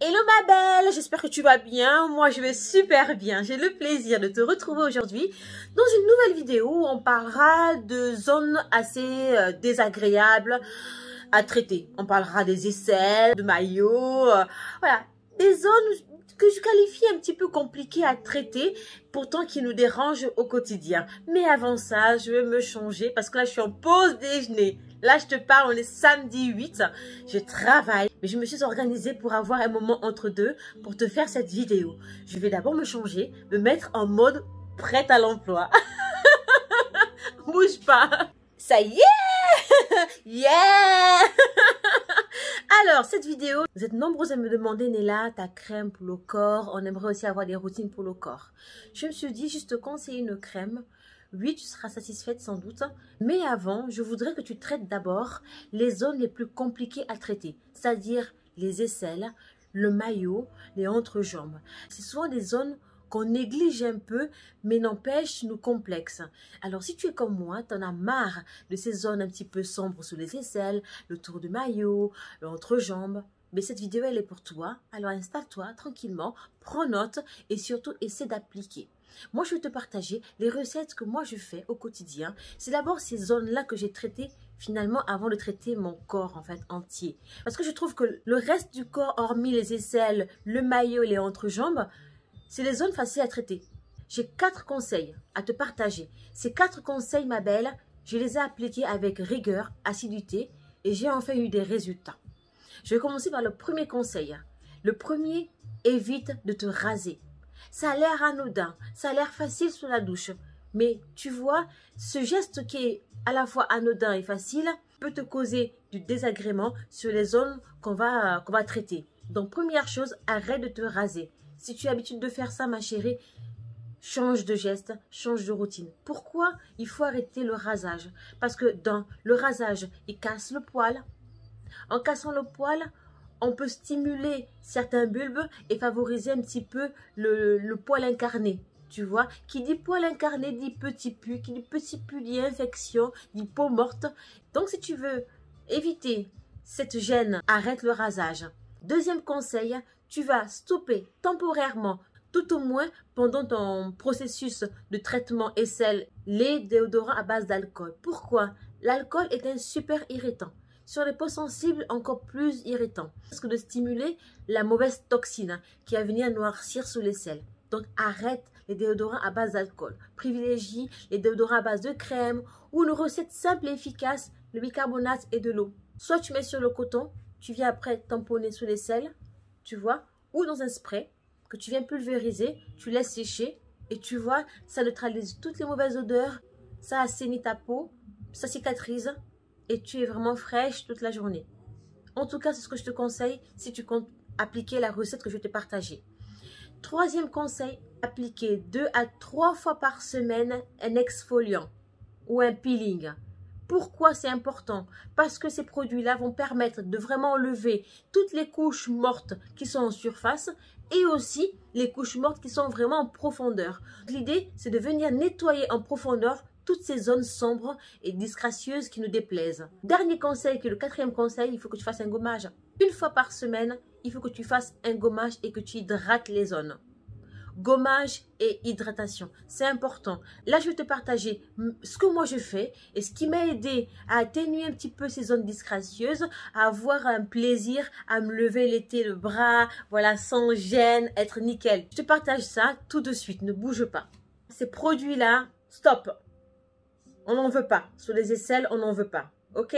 Hello ma belle, j'espère que tu vas bien. Moi je vais super bien. J'ai le plaisir de te retrouver aujourd'hui dans une nouvelle vidéo où on parlera de zones assez désagréables à traiter. On parlera des aisselles, de maillots, voilà, des zones que je qualifie un petit peu compliquées à traiter, pourtant qui nous dérangent au quotidien. Mais avant ça, je vais me changer parce que là je suis en pause déjeuner. Là, je te parle, on est samedi 8, je travaille, mais je me suis organisée pour avoir un moment entre deux pour te faire cette vidéo. Je vais d'abord me changer, me mettre en mode prête à l'emploi. Bouge pas. Ça y est. Yeah. Alors, cette vidéo, vous êtes nombreux à me demander, Nella, ta crème pour le corps. On aimerait aussi avoir des routines pour le corps. Je me suis dit, juste te conseiller une crème. Oui, tu seras satisfaite sans doute. Mais avant, je voudrais que tu traites d'abord les zones les plus compliquées à traiter. C'est-à-dire les aisselles, le maillot, les entrejambes. C'est souvent des zones qu'on néglige un peu, mais n'empêche nous complexes. Alors si tu es comme moi, tu en as marre de ces zones un petit peu sombres sous les aisselles, le tour du maillot, l'entrejambe, mais cette vidéo elle est pour toi. Alors installe-toi tranquillement, prends note et surtout essaie d'appliquer. Moi, je vais te partager les recettes que moi je fais au quotidien. C'est d'abord ces zones-là que j'ai traitées finalement avant de traiter mon corps en fait entier. Parce que je trouve que le reste du corps, hormis les aisselles, le maillot et les entrejambes, c'est les zones faciles à traiter. J'ai 4 conseils à te partager. Ces 4 conseils, ma belle, je les ai appliqués avec rigueur, assiduité et j'ai enfin eu des résultats. Je vais commencer par le premier conseil. Le premier, évite de te raser. Ça a l'air anodin, ça a l'air facile sous la douche. Mais tu vois, ce geste qui est à la fois anodin et facile peut te causer du désagrément sur les zones qu'on va traiter. Donc première chose, arrête de te raser. Si tu as l'habitude de faire ça, ma chérie, change de geste, change de routine. Pourquoi il faut arrêter le rasage? Parce que dans le rasage, il casse le poil. En cassant le poil, on peut stimuler certains bulbes et favoriser un petit peu le poil incarné. Tu vois, qui dit poil incarné dit petit pus, qui dit petit pus dit infection, dit peau morte. Donc si tu veux éviter cette gêne, arrête le rasage. Deuxième conseil, tu vas stopper temporairement, tout au moins pendant ton processus de traitement aisselle, les déodorants à base d'alcool. Pourquoi? L'alcool est un super irritant. Sur les peaux sensibles, encore plus irritant. Parce que de stimuler la mauvaise toxine qui va venir noircir sous l'aisselle. Donc arrête les déodorants à base d'alcool. Privilégie les déodorants à base de crème ou une recette simple et efficace, le bicarbonate et de l'eau. Soit tu mets sur le coton, tu viens après tamponner sous l'aisselle, tu vois, ou dans un spray que tu viens pulvériser, tu laisses sécher et tu vois, ça neutralise toutes les mauvaises odeurs, ça assainit ta peau, ça cicatrise. Et tu es vraiment fraîche toute la journée. En tout cas, c'est ce que je te conseille si tu comptes appliquer la recette que je vais te partager. Troisième conseil, appliquer 2 à 3 fois par semaine un exfoliant ou un peeling. Pourquoi c'est important? Parce que ces produits-là vont permettre de vraiment enlever toutes les couches mortes qui sont en surface et aussi les couches mortes qui sont vraiment en profondeur. L'idée, c'est de venir nettoyer en profondeur toutes ces zones sombres et disgracieuses qui nous déplaisent. Dernier conseil, qui est le 4e conseil, il faut que tu fasses un gommage. Une fois par semaine, il faut que tu fasses un gommage et que tu hydrates les zones. Gommage et hydratation, c'est important. Là, je vais te partager ce que moi je fais et ce qui m'a aidé à atténuer un petit peu ces zones disgracieuses, à avoir un plaisir à me lever l'été le bras, voilà, sans gêne, être nickel. Je te partage ça tout de suite, ne bouge pas. Ces produits-là, stop. On n'en veut pas. Sur les aisselles, on n'en veut pas. Ok?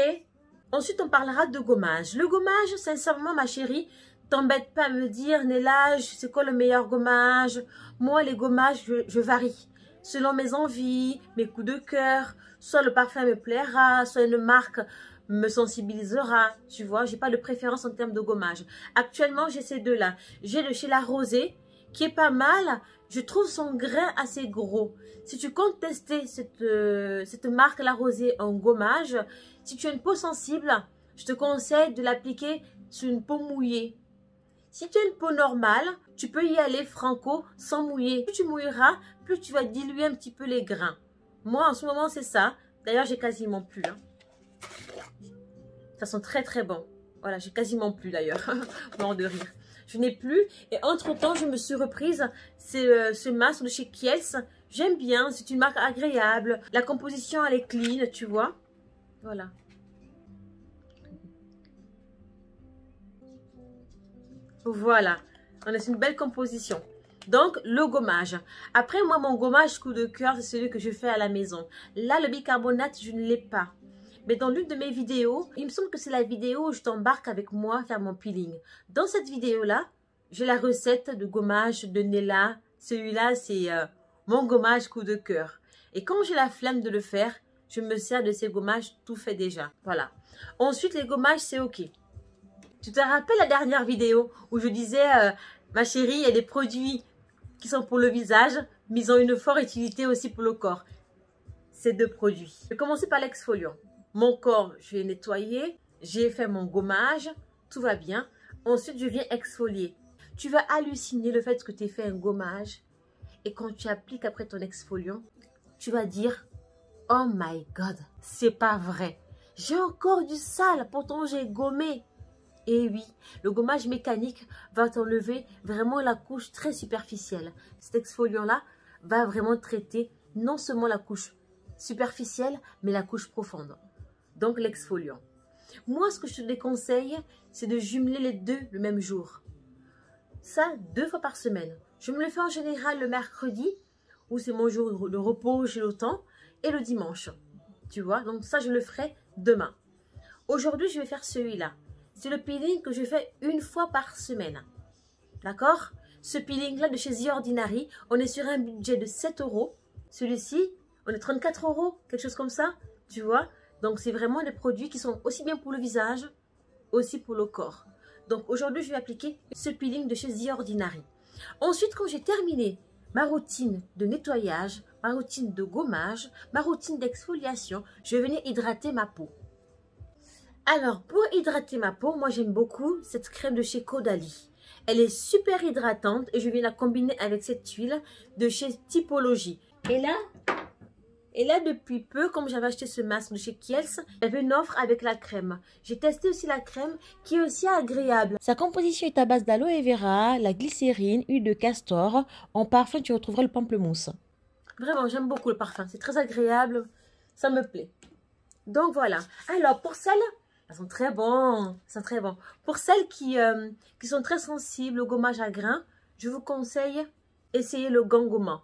Ensuite, on parlera de gommage. Le gommage, sincèrement, ma chérie, t'embête pas à me dire, Nella, c'est quoi le meilleur gommage? Moi, les gommages, je varie. Selon mes envies, mes coups de cœur. Soit le parfum me plaira, soit une marque me sensibilisera. Tu vois, j'ai pas de préférence en termes de gommage. Actuellement, j'ai ces deux-là. J'ai le chez La Rosée, qui est pas mal. Je trouve son grain assez gros. Si tu comptes tester cette marque La Rosée en gommage, si tu as une peau sensible, je te conseille de l'appliquer sur une peau mouillée. Si tu as une peau normale, tu peux y aller franco sans mouiller. Plus tu mouilleras, plus tu vas diluer un petit peu les grains. Moi, en ce moment, c'est ça. D'ailleurs, j'ai quasiment plus. Ça sent très très bon. Voilà, j'ai quasiment plus d'ailleurs. Mort de rire. Je n'ai plus. Et entre-temps, je me suis reprise ce masque de chez Kiehl's. J'aime bien, c'est une marque agréable. La composition, elle est clean, tu vois. Voilà. Voilà. On a une belle composition. Donc, le gommage. Après, moi, mon gommage coup de cœur, c'est celui que je fais à la maison. Là, le bicarbonate, je ne l'ai pas. Mais dans l'une de mes vidéos, il me semble que c'est la vidéo où je t'embarque avec moi faire mon peeling. Dans cette vidéo-là, j'ai la recette de gommage de Nella. Celui-là, c'est mon gommage coup de cœur. Et quand j'ai la flemme de le faire, je me sers de ces gommages tout fait déjà. Voilà. Ensuite, les gommages, c'est OK. Tu te rappelles la dernière vidéo où je disais, ma chérie, il y a des produits qui sont pour le visage, mais ils ont une forte utilité aussi pour le corps. Ces deux produits. Je vais commencer par l'exfoliant. Mon corps, je l'ai nettoyé, j'ai fait mon gommage, tout va bien. Ensuite, je viens exfolier. Tu vas halluciner le fait que tu aies fait un gommage et quand tu appliques après ton exfoliant, tu vas dire « Oh my God, c'est pas vrai. J'ai encore du sale, pourtant j'ai gommé. » Et oui, le gommage mécanique va t'enlever vraiment la couche très superficielle. Cet exfoliant-là va vraiment traiter non seulement la couche superficielle, mais la couche profonde. Donc l'exfoliant. Moi, ce que je te déconseille, c'est de jumeler les deux le même jour. Ça, 2 fois par semaine. Je me le fais en général le mercredi, où c'est mon jour de repos, j'ai le temps, et le dimanche. Tu vois, donc ça, je le ferai demain. Aujourd'hui, je vais faire celui-là. C'est le peeling que je fais 1 fois par semaine. D'accord? Ce peeling-là de chez The Ordinary, on est sur un budget de 7 €. Celui-ci, on est 34 €, quelque chose comme ça. Tu vois? Donc, c'est vraiment des produits qui sont aussi bien pour le visage, aussi pour le corps. Donc, aujourd'hui, je vais appliquer ce peeling de chez The Ordinary. Ensuite, quand j'ai terminé ma routine de nettoyage, ma routine de gommage, ma routine d'exfoliation, je vais venir hydrater ma peau. Alors, pour hydrater ma peau, moi j'aime beaucoup cette crème de chez Caudalie. Elle est super hydratante et je viens la combiner avec cette huile de chez Typologie. Et là, depuis peu, comme j'avais acheté ce masque de chez Kiehl's, il y avait une offre avec la crème. J'ai testé aussi la crème qui est aussi agréable. Sa composition est à base d'aloe vera, la glycérine, huile de castor. En parfum, tu retrouveras le pamplemousse. Vraiment, j'aime beaucoup le parfum. C'est très agréable. Ça me plaît. Donc voilà. Alors, pour celles... Elles sont très bons, sont très bons. Pour celles qui sont très sensibles au gommage à grains, je vous conseille essayer le gant gommant.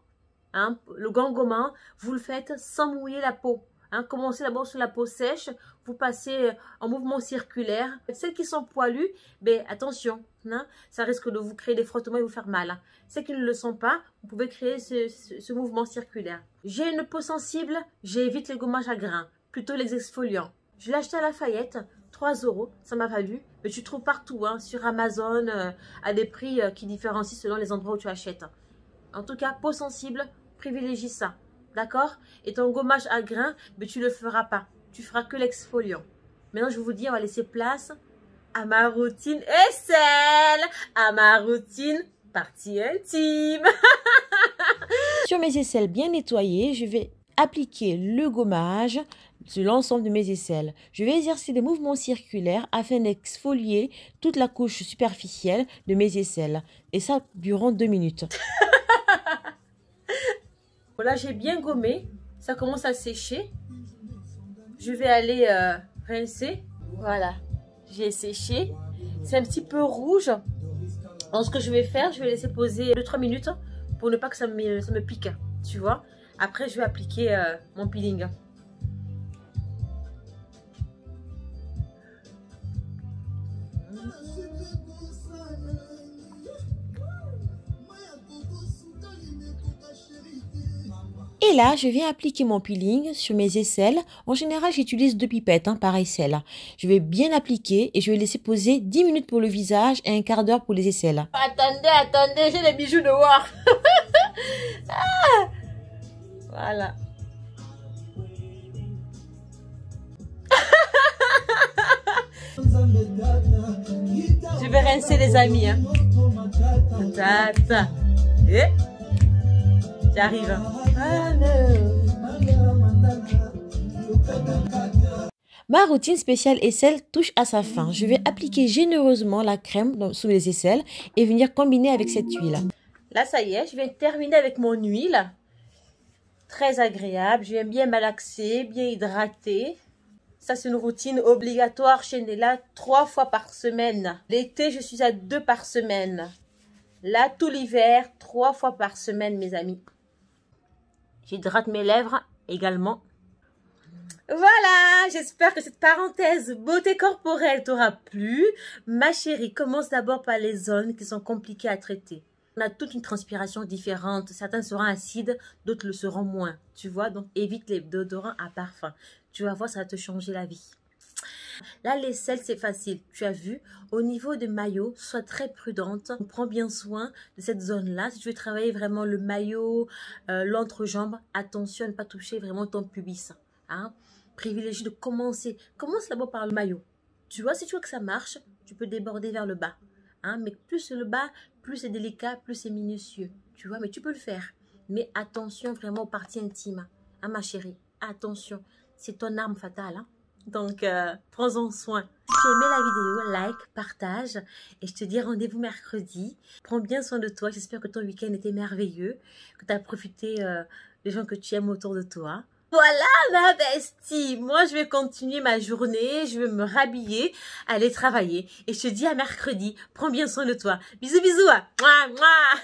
Hein, le gant gommant, vous le faites sans mouiller la peau. Hein, commencez d'abord sur la peau sèche, vous passez en mouvement circulaire. Celles qui sont poilues, ben, attention, hein, ça risque de vous créer des frottements et vous faire mal. Hein. Celles qui ne le sont pas, vous pouvez créer ce mouvement circulaire. J'ai une peau sensible, j'évite les gommages à grains, plutôt les exfoliants. Je l'ai acheté à Lafayette, 3 €, ça m'a valu. Mais tu trouves partout, hein, sur Amazon, à des prix qui différencient selon les endroits où tu achètes. En tout cas, peau sensible, privilégie ça. D'accord? Et ton gommage à grains, mais tu ne le feras pas. Tu feras que l'exfoliant. Maintenant, je vous dis, on va laisser place à ma routine aisselle, à ma routine partie intime. Sur mes aisselles bien nettoyées, je vais appliquer le gommage sur l'ensemble de mes aisselles. Je vais exercer des mouvements circulaires afin d'exfolier toute la couche superficielle de mes aisselles. Et ça durant 2 minutes. Voilà, j'ai bien gommé. Ça commence à sécher. Je vais aller rincer. Voilà, j'ai séché. C'est un petit peu rouge. Alors, ce que je vais faire, je vais laisser poser 2-3 minutes pour ne pas que ça me pique. Tu vois? Après, je vais appliquer mon peeling. Et là, je viens appliquer mon peeling sur mes aisselles. En général, j'utilise 2 pipettes par aisselle. Je vais bien appliquer et je vais laisser poser 10 minutes pour le visage et 1/4 d'heure pour les aisselles. Attendez, j'ai des bijoux dehors. Ah, voilà. Je vais rincer les amis. Hein. J'arrive. Ma routine spéciale aisselle touche à sa fin. Je vais appliquer généreusement la crème sous les aisselles et venir combiner avec cette huile. Là, ça y est, je viens de terminer avec mon huile. Très agréable. Je viens bien malaxer, bien hydrater. Ça, c'est une routine obligatoire chez Nella, 3 fois par semaine. L'été, je suis à 2 par semaine. Là, tout l'hiver, 3 fois par semaine, mes amis. J'hydrate mes lèvres également. Voilà, j'espère que cette parenthèse beauté corporelle t'aura plu. Ma chérie, commence d'abord par les zones qui sont compliquées à traiter. On a toute une transpiration différente. Certains seront acides, d'autres le seront moins. Tu vois, donc évite les déodorants à parfum. Tu vas voir, ça va te changer la vie. Là, l'aisselle, c'est facile. Tu as vu, au niveau de maillot, sois très prudente. Prends bien soin de cette zone-là. Si tu veux travailler vraiment le maillot, l'entrejambe, attention à ne pas toucher vraiment ton pubis. Hein? Privilégie de commencer. Commence d'abord par le maillot. Tu vois, si tu vois que ça marche, tu peux déborder vers le bas. Hein? Mais plus c'est le bas, plus c'est délicat, plus c'est minutieux. Tu vois, mais tu peux le faire. Mais attention vraiment aux parties intimes. Hein, ma chérie, attention. C'est ton arme fatale. Hein? Donc, prends-en soin. Si tu aimais la vidéo, like, partage. Et je te dis rendez-vous mercredi. Prends bien soin de toi. J'espère que ton week-end était merveilleux. Que tu as profité des gens que tu aimes autour de toi. Voilà ma bestie, moi je vais continuer ma journée, je vais me rhabiller, aller travailler. Et je te dis à mercredi, prends bien soin de toi. Bisous bisous. Mouah, mouah.